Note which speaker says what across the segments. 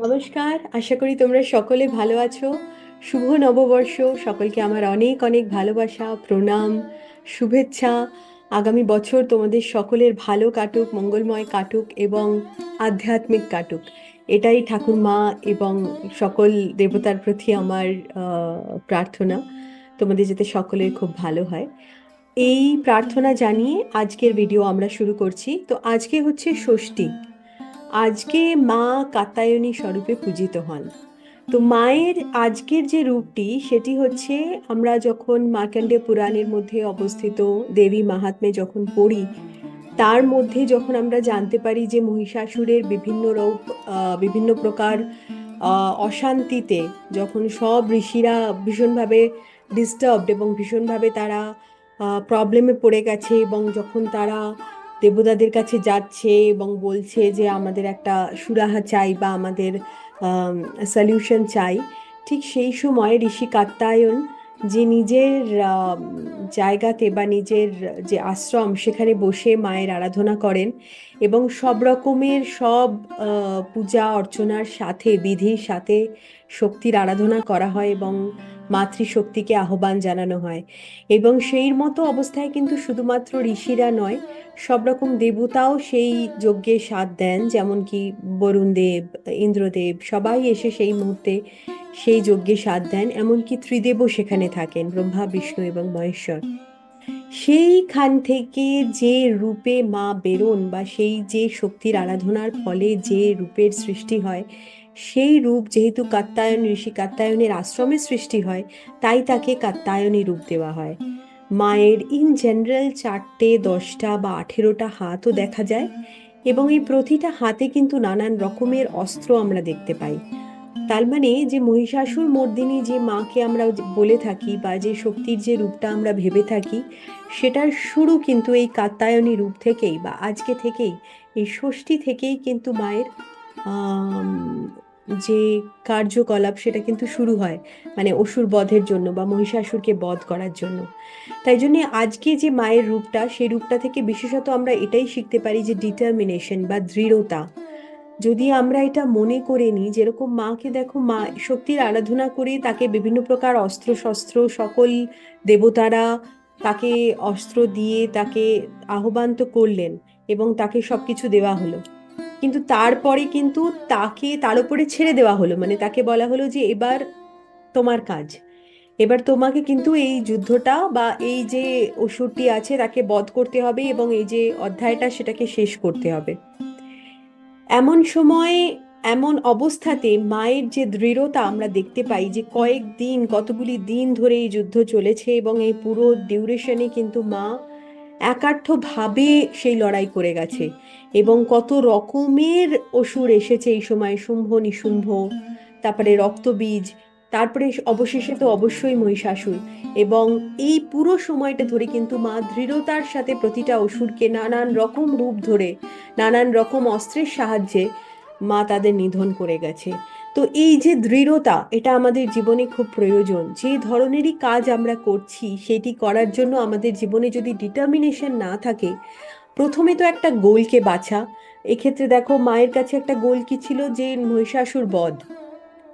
Speaker 1: নমস্কার, আশা করি তোমরা সকলে ভালো আছো। শুভ নববর্ষ। সকলকে আমার অনেক অনেক ভালোবাসা, প্রণাম, শুভেচ্ছা। আগামী বছর তোমাদের সকলের ভালো কাটুক, মঙ্গলময় কাটুক এবং আধ্যাত্মিক কাটুক। এটাই ঠাকুর মা এবং সকল দেবতার প্রতি আমার প্রার্থনা, তোমাদের যাতে সকলের খুব ভালো হয়। এই প্রার্থনা জানিয়ে আজকের ভিডিও আমরা শুরু করছি। তো আজকে হচ্ছে ষষ্ঠী। আজকে মা কাত্যায়নী স্বরূপে পূজিত হন। তো মায়ের আজকের যে রূপটি সেটি হচ্ছে, আমরা যখন মার্কণ্ডেয় পুরাণের মধ্যে অবস্থিত দেবী মাহাত্ম্যে যখন পড়ি, তার মধ্যে যখন আমরা জানতে পারি যে মহিষাসুরের বিভিন্ন রূপ, বিভিন্ন প্রকার অশান্তিতে যখন সব ঋষিরা ভীষণভাবে ডিস্টার্বড এবং ভীষণভাবে তারা প্রবলেমে পড়ে গেছে, এবং যখন তারা দেবতাদের কাছে যাচ্ছে এবং বলছে যে আমাদের একটা সুরাহা চাই বা আমাদের সলিউশন চাই, ঠিক সেই সময় ঋষি কাত্যায়ন যে নিজের জায়গাতে বা নিজের যে আশ্রম সেখানে বসে মায়ের আরাধনা করেন, এবং সব রকমের সব পূজা অর্চনার সাথে বিধির সাথে শক্তির আরাধনা করা হয় এবং মাতৃশক্তিকে আহ্বান জানানো হয়। এবং সেই মতো অবস্থায় কিন্তু শুধুমাত্র ঋষিরা নয়, সব রকম দেবতাও সেই যজ্ঞে সাথ দেন, যেমন কি বরুণ দেব, ইন্দ্রদেব সবাই এসে সেই মুহূর্তে সেই যজ্ঞে সাথ দেন। এমনকি ত্রিদেবও সেখানে থাকেন, ব্রহ্মা, বিষ্ণু এবং মহেশ্বর। সেইখান থেকে যে রূপে মা বেরোন বা সেই যে শক্তির আরাধনার ফলে যে রূপের সৃষ্টি হয়, সেই রূপ যেহেতু কাত্যায়ন, ঋষি কাত্যায়নের আশ্রমে সৃষ্টি হয়, তাই তাকে কাত্যায়নী রূপ দেওয়া হয়। মায়ের ইন জেনারেল 4টে, 10টা বা 18টা হাতও দেখা যায়, এবং এই প্রতিটা হাতে কিন্তু নানান রকমের অস্ত্র আমরা দেখতে পাই। তার মানে যে মহিষাসুর মর্দিনী যে মাকে আমরা বলে থাকি বা যে শক্তির যে রূপটা আমরা ভেবে থাকি, সেটার শুরু কিন্তু এই কাত্যায়নী রূপ থেকেই বা আজকে থেকেই, এই ষষ্ঠী থেকেই কিন্তু মায়ের আম, যে কার্যকলাপ সেটা কিন্তু শুরু হয়, মানে অসুর বধের জন্য বা মহিষাসুরকে বধ করার জন্য। তাই জন্য আজকে যে মায়ের রূপটা, সেই রূপটা থেকে বিশেষত আমরা এটাই শিখতে পারি যে ডিটারমিনেশন বা দৃঢ়তা। যদি আমরা এটা মনে করে নিই, যেরকম মাকে দেখো, মা শক্তির আরাধনা করে তাকে বিভিন্ন প্রকার অস্ত্র শস্ত্র, সকল দেবতারা তাকে অস্ত্র দিয়ে তাকে আহ্বান তো করলেন এবং তাকে সবকিছু দেওয়া হলো, কিন্তু তারপরে কিন্তু তাকে তার উপরে ছেড়ে দেওয়া হলো, মানে তাকে বলা হলো যে এবার তোমার কাজ, এবার তোমাকে কিন্তু এই যুদ্ধটা বা এই যে অসুরটি আছে তাকে বধ করতে হবে এবং এই যে অধ্যায়টা সেটাকে শেষ করতে হবে। এমন সময়, এমন অবস্থাতে মায়ের যে দৃঢ়তা আমরা দেখতে পাই, যে কয়েকদিন, কতগুলি দিন ধরে এই যুদ্ধ চলেছে এবং এই পুরো ডিউরেশনে কিন্তু মা একার্থভাবে সেই লড়াই করে গেছে, এবং কত রকমের অসুর এসেছে এই সময়, শুম্ভ নিশুম্ভ, তারপরে রক্তবীজ, তারপরে অবশেষে তো অবশ্যই মহিষাসুর। এবং এই পুরো সময়টা ধরে কিন্তু মা দৃঢ়তার সাথে প্রতিটা অসুরকে নানান রকম রূপ ধরে, নানান রকম অস্ত্রের সাহায্যে মা তাদের নিধন করে গেছে। তো এই যে দৃঢ়তা, এটা আমাদের জীবনে খুব প্রয়োজন। যে ধরনেরই কাজ আমরা করছি সেটি করার জন্য আমাদের জীবনে যদি ডিটারমিনেশন না থাকে, প্রথমে তো একটা গোলকে বাছা। এক্ষেত্রে দেখো মায়ের কাছে একটা গোল কি ছিল, যে মহিষাসুর বধ,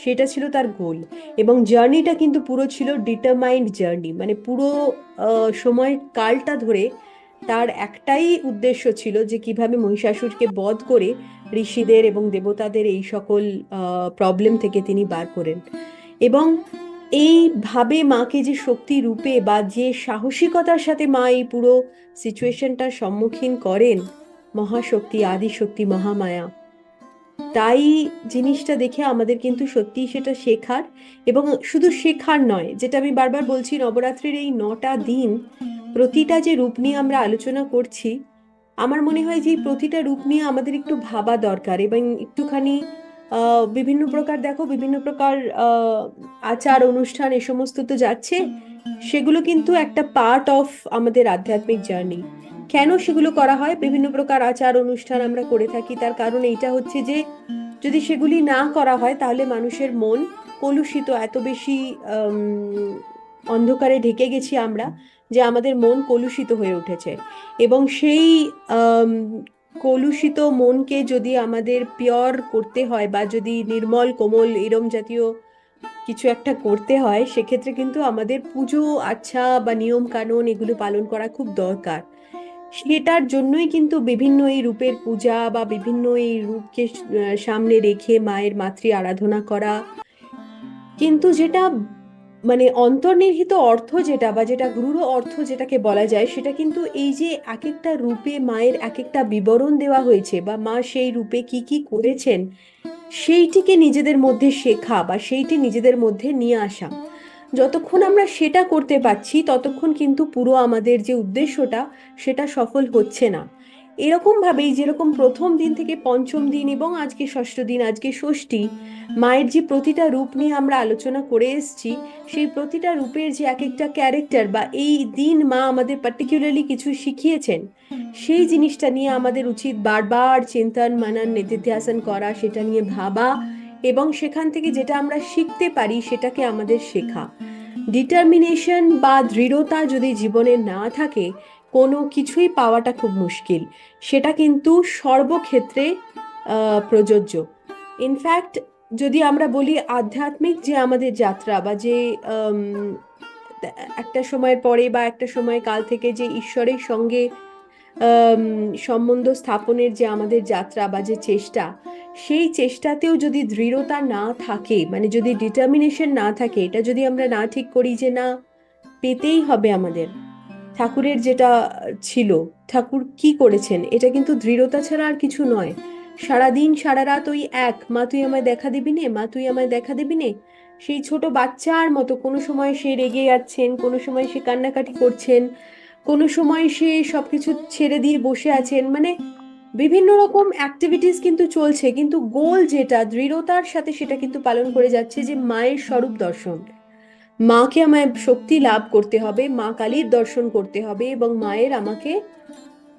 Speaker 1: সেটা ছিল তার গোল। এবং জার্নিটা কিন্তু পুরো ছিল ডিটারমাইন্ড জার্নি, মানে পুরো সময় কালটা ধরে তার একটাই উদ্দেশ্য ছিল যে কিভাবে মহিষাসুরকে বধ করে ঋষিদের এবং দেবতাদের এই সকল প্রবলেম থেকে তিনি বার করেন। এবং এইভাবে মাকে যে শক্তি রূপে বা যে সাহসিকতার সাথে মা এই পুরো সিচুয়েশনটার সম্মুখীন করেন, মহাশক্তি, আদিশক্তি, মহামায়া, তাই জিনিসটা দেখে আমাদের কিন্তু সত্যি সেটা শেখার। এবং শুধু শেখার নয়, যেটা আমি বারবার বলছি, নবরাত্রির এই 9টা দিন প্রতিটা যে রূপ নিয়ে আমরা আলোচনা করছি, আমার মনে হয় যে এই প্রতিটা রূপ নিয়ে আমাদের একটু ভাবা দরকার এবং একটুখানি বিভিন্ন প্রকার, দেখো বিভিন্ন প্রকার আহ আচার অনুষ্ঠান এ সমস্ত তো যাচ্ছে, সেগুলো কিন্তু একটা পার্ট অফ আমাদের আধ্যাত্মিক জার্নি। কেন সেগুলো করা হয়, বিভিন্ন প্রকার আচার অনুষ্ঠান আমরা করে থাকি, তার কারণ এইটা হচ্ছে যে যদি সেগুলি না করা হয় তাহলে মানুষের মন কলুষিত, এত বেশি অন্ধকারে ঢেকে গেছি আমরা যে আমাদের মন কলুষিত হয়ে উঠেছে। এবং সেই কলুষিত মনকে যদি আমাদের পিওর করতে হয় বা যদি নির্মল কোমল এরম জাতীয় কিছু একটা করতে হয়, সেক্ষেত্রে কিন্তু আমাদের পুজো আচ্ছা বা নিয়ম কানুন এগুলো পালন করা খুব দরকার। সেটার জন্যই কিন্তু বিভিন্ন এই রূপের পূজা বা বিভিন্ন এই রূপকে সামনে রেখে মায়ের মাতৃ আরাধনা করা। কিন্তু যেটা মানে অন্তর্নিহিত অর্থ যেটা বা যেটা গূঢ় অর্থ যেটাকে বলা যায়, সেটা কিন্তু এই যে এক একটা রূপে মায়ের এক একটা বিবরণ দেওয়া হয়েছে বা মা সেই রূপে কি কি করেছেন, সেইটিকে নিজেদের মধ্যে শেখা বা সেইটি নিজেদের মধ্যে নিয়ে আসা। যতক্ষণ আমরা সেটা করতে পারছি ততক্ষণ কিন্তু পুরো আমাদের যে উদ্দেশ্যটা সেটা সফল হচ্ছে না। এরকম ভাবেই যেরকম প্রথম দিন থেকে পঞ্চম দিন এবং আজকে ষষ্ঠ দিন, আজকে ষষ্ঠী, মায়ের যে প্রতিটা রূপ নিয়ে আমরা আলোচনা করে এসেছি, সেই প্রতিটা রূপের যে এক একটা ক্যারেক্টার বা এই দিন মা আমাদের পার্টিকুলারলি কিছু শিখিয়েছেন, সেই জিনিসটা নিয়ে আমাদের উচিত বারবার চিন্তন মনন নিধিধ্যাসন করা, সেটা নিয়ে ভাবা এবং সেখান থেকে যেটা আমরা শিখতে পারি সেটাকে আমাদের শেখা। ডিটারমিনেশন বা দৃঢ়তা যদি জীবনে না থাকে, কোনো কিছুই পাওয়াটা খুব মুশকিল। সেটা কিন্তু সর্বক্ষেত্রে প্রযোজ্য। ইনফ্যাক্ট যদি আমরা বলি আধ্যাত্মিক যে আমাদের যাত্রা বা যে আম, একটা সময়ের পরে বা একটা সময় কাল থেকে যে ঈশ্বরের সঙ্গে আম, সম্বন্ধ স্থাপনের যে আমাদের যাত্রা বা যে চেষ্টা, সেই চেষ্টাতেও যদি দৃঢ়তা না থাকে, মানে যদি ডিটারমিনেশন না থাকে, এটা যদি আমরা না ঠিক করি যে না পেতেই হবে আমাদের, ঠাকুরের যেটা ছিল, ঠাকুর কি করেছেন, এটা কিন্তু দৃঢ়তা ছাড়া আর কিছু নয়। সারাদিন সারা রাত ওই এক মা তুই আমায় দেখা দিবি নে, মা তুই আমায় দেখা দিবি নে, সেই ছোট বাচ্চার মতো কোনো সময় সে রেগে যাচ্ছেন, কোনো সময় সে কান্নাকাটি করছেন, কোনো সময় সে সবকিছু ছেড়ে দিয়ে বসে আছেন, মানে বিভিন্ন রকম অ্যাক্টিভিটিস কিন্তু চলছে, কিন্তু গোল যেটা দৃঢ়তার সাথে সেটা কিন্তু পালন করে যাচ্ছে যে মায়ের স্বরূপ দর্শন। মাকে আমায় শক্তি লাভ করতে হবে, মা কালীর দর্শন করতে হবে এবং মায়ের আমাকে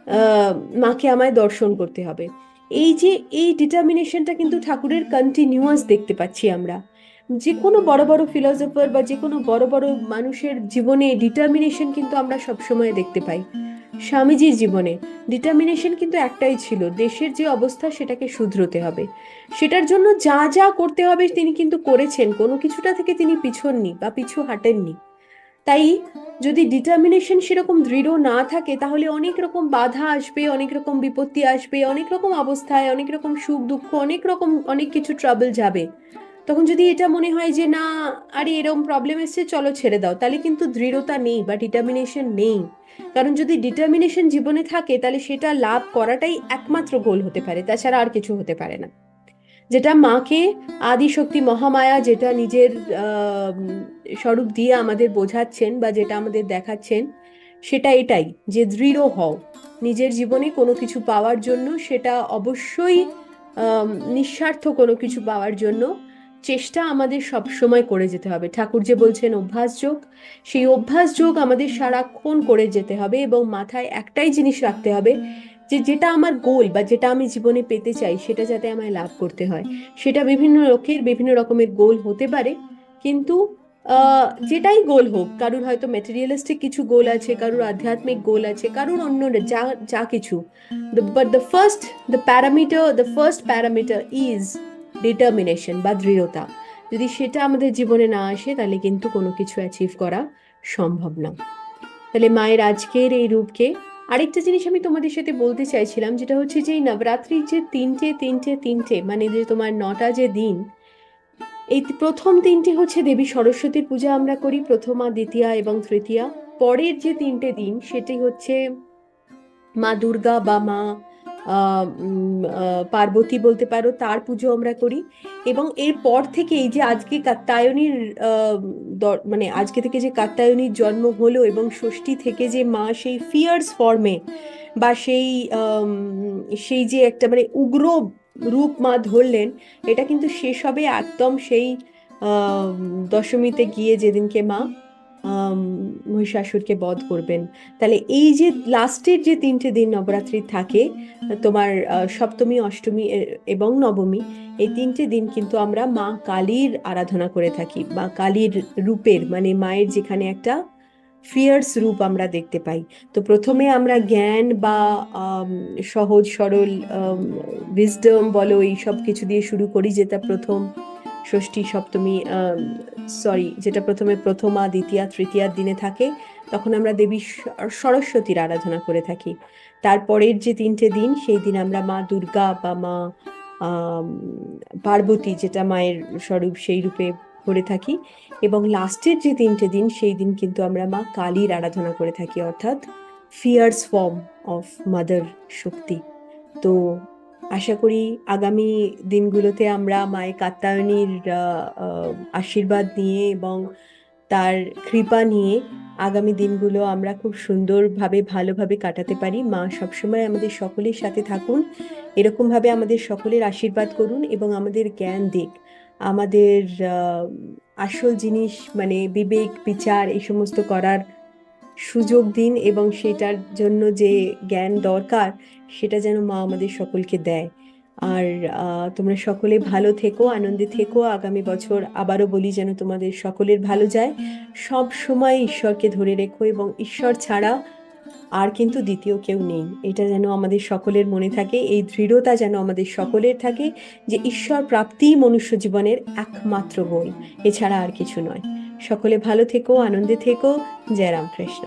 Speaker 1: আহ মাকে আমায় দর্শন করতে হবে। এই যে এই ডিটারমিনেশনটা কিন্তু ঠাকুরের কন্টিনিউয়াস দেখতে পাচ্ছি আমরা। যে কোনো বড় বড় ফিলোসফার বা যে কোনো বড় বড় মানুষের জীবনে ডিটারমিনেশন কিন্তু আমরা সবসময় দেখতে পাই। স্বামীজির জীবনে ডিটারমিনেশন কিন্তু একটাই ছিল, দেশের যে অবস্থা সেটাকে শুধরোতে হবে। সেটার জন্য যা যা করতে হবে তিনি কিন্তু করেছেন, কোনো কিছুটা থেকে তিনি পিছননি বা পিছু হাঁটেননি। তাই যদি ডিটারমিনেশন সেরকম দৃঢ় না থাকে, তাহলে অনেক রকম বাধা আসবে, অনেক রকম বিপত্তি আসবে, অনেক রকম অবস্থায় অনেক রকম সুখ দুঃখ, অনেক রকম অনেক কিছু ট্রাবল যাবে। তখন যদি এটা মনে হয় যে না, আরে এরকম প্রবলেম এসছে চলো ছেড়ে দাও, তাহলে কিন্তু দৃঢ়তা নেই বা ডিটারমিনেশন নেই। কারণ যদি ডিটারমিনেশন জীবনে থাকে তাহলে সেটা লাভ করাটাই একমাত্র গোল হতে পারে, তাছাড়া আর কিছু হতে পারে না। যেটা মাকে আদিশক্তি মহামায়া যেটা নিজের আহ, স্বরূপ দিয়ে আমাদের বোঝাচ্ছেন বা যেটা আমাদের দেখাচ্ছেন, সেটা এটাই যে দৃঢ় হও নিজের জীবনে কোনো কিছু পাওয়ার জন্য, সেটা অবশ্যই আম, নিঃস্বার্থ কোনো কিছু পাওয়ার জন্য চেষ্টা আমাদের সব সময় করে যেতে হবে। ঠাকুর যে বলছেন অভ্যাস যোগ, সেই অভ্যাস যোগ আমাদের সারাক্ষণ করে যেতে হবে এবং মাথায় একটাই জিনিস রাখতে হবে যে যেটা আমার গোল বা যেটা আমি জীবনে পেতে চাই সেটা যাতে আমায় লাভ করতে হয়। সেটা বিভিন্ন লোকের বিভিন্ন রকমের গোল হতে পারে, কিন্তু যেটাই গোল হোক, কারুর হয়তো মেটেরিয়ালিস্টিক কিছু গোল আছে, কারুর আধ্যাত্মিক গোল আছে, কারুর অন্য যা যা কিছু, but the first parameter is determination বা দৃঢ়তা। যদি সেটা আমাদের জীবনে না আসে তাহলে কিন্তু কোনো কিছু অ্যাচিভ করা সম্ভব না। তাহলে মায়ের আজকের এই রূপকে আরেকটা জিনিস আমি তোমাদের সাথে বলতে চাইছিলাম, যেটা হচ্ছে যে এই নবরাত্রির যে তিনটে তিনটে তিনটে মানে যে তোমার নটা যে দিন, এই প্রথম তিনটে হচ্ছে দেবী সরস্বতীর পূজা আমরা করি, প্রথমা দ্বিতীয়া এবং তৃতীয়া। পরের যে তিনটে দিন সেটি হচ্ছে মা দুর্গা বা মা পার্বতী বলতে পারো, তার পুজো আমরা করি। এবং এরপর থেকে এই যে আজকে কাত্যায়নীর মানে আজকে থেকে যে কাত্যায়নীর জন্ম হলো এবং ষষ্ঠী থেকে যে মা সেই ফিয়ার্স ফর্মে বা সেই আম, সেই যে একটা মানে উগ্র রূপ মা ধরলেন, এটা কিন্তু শেষ হবে একদম সেই আহ দশমীতে গিয়ে, যেদিনকে মা আম, মহিষাসুরকে বধ করবেন। তাহলে এই যে লাস্টের যে তিনটে দিন নবরাত্রি থাকে, তোমার সপ্তমী অষ্টমী এবং নবমী, এই তিনটে দিন কিন্তু আমরা মা কালীর আরাধনা করে থাকি বা কালীর রূপের, মানে মায়ের যেখানে একটা ফিয়ার্স রূপ আমরা দেখতে পাই। তো প্রথমে আমরা জ্ঞান বা সহজ সরল উইজডম বলো এইসব কিছু দিয়ে শুরু করি, যেটা প্রথম ষষ্ঠী সপ্তমী, সরি, যেটা প্রথমে প্রথমা দ্বিতীয়া তৃতীয়ার দিনে থাকে। তখন আমরা দেবী সরস্বতীর আরাধনা করে থাকি। তারপরের যে 3টে দিন, সেই দিন আমরা মা দুর্গা বা মা আম, পার্বতী, যেটা মায়ের স্বরূপ, সেই রূপে করে থাকি। এবং লাস্টের যে 3টে দিন, সেই দিন কিন্তু আমরা মা কালীর আরাধনা করে থাকি, অর্থাৎ ফিয়ার্স ফর্ম অফ মাদার শক্তি। তো আশা করি আগামী দিনগুলোতে আমরা মায়ের কাত্যায়নীর আশীর্বাদ নিয়ে এবং তার কৃপা নিয়ে আগামী দিনগুলো আমরা খুব সুন্দরভাবে ভালোভাবে কাটাতে পারি। মা সবসময় আমাদের সকলের সাথে থাকুন, এরকমভাবে আমাদের সকলের আশীর্বাদ করুন এবং আমাদের জ্ঞান দিক, আমাদের আসল জিনিস মানে বিবেক বিচার এই সমস্ত করার সুযোগ দিন, এবং সেটার জন্য যে জ্ঞান দরকার সেটা যেন মা আমাদের সকলকে দেয়। আর তোমরা সকলে ভালো থেকো, আনন্দে থেকো। আগামী বছর আবারও বলি যেন তোমাদের সকলের ভালো যায়। সব সময় ঈশ্বরকে ধরে রেখো, এবং ঈশ্বর ছাড়া আর কিন্তু দ্বিতীয় কেউ নেই, এটা যেন আমাদের সকলের মনে থাকে। এই দৃঢ়তা যেন আমাদের সকলের থাকে যে ঈশ্বর প্রাপ্তিই মনুষ্য জীবনের একমাত্র গোল, এছাড়া আর কিছু নয়। সকলে ভালো থেকো, আনন্দে থেকো। জয় রামকৃষ্ণ।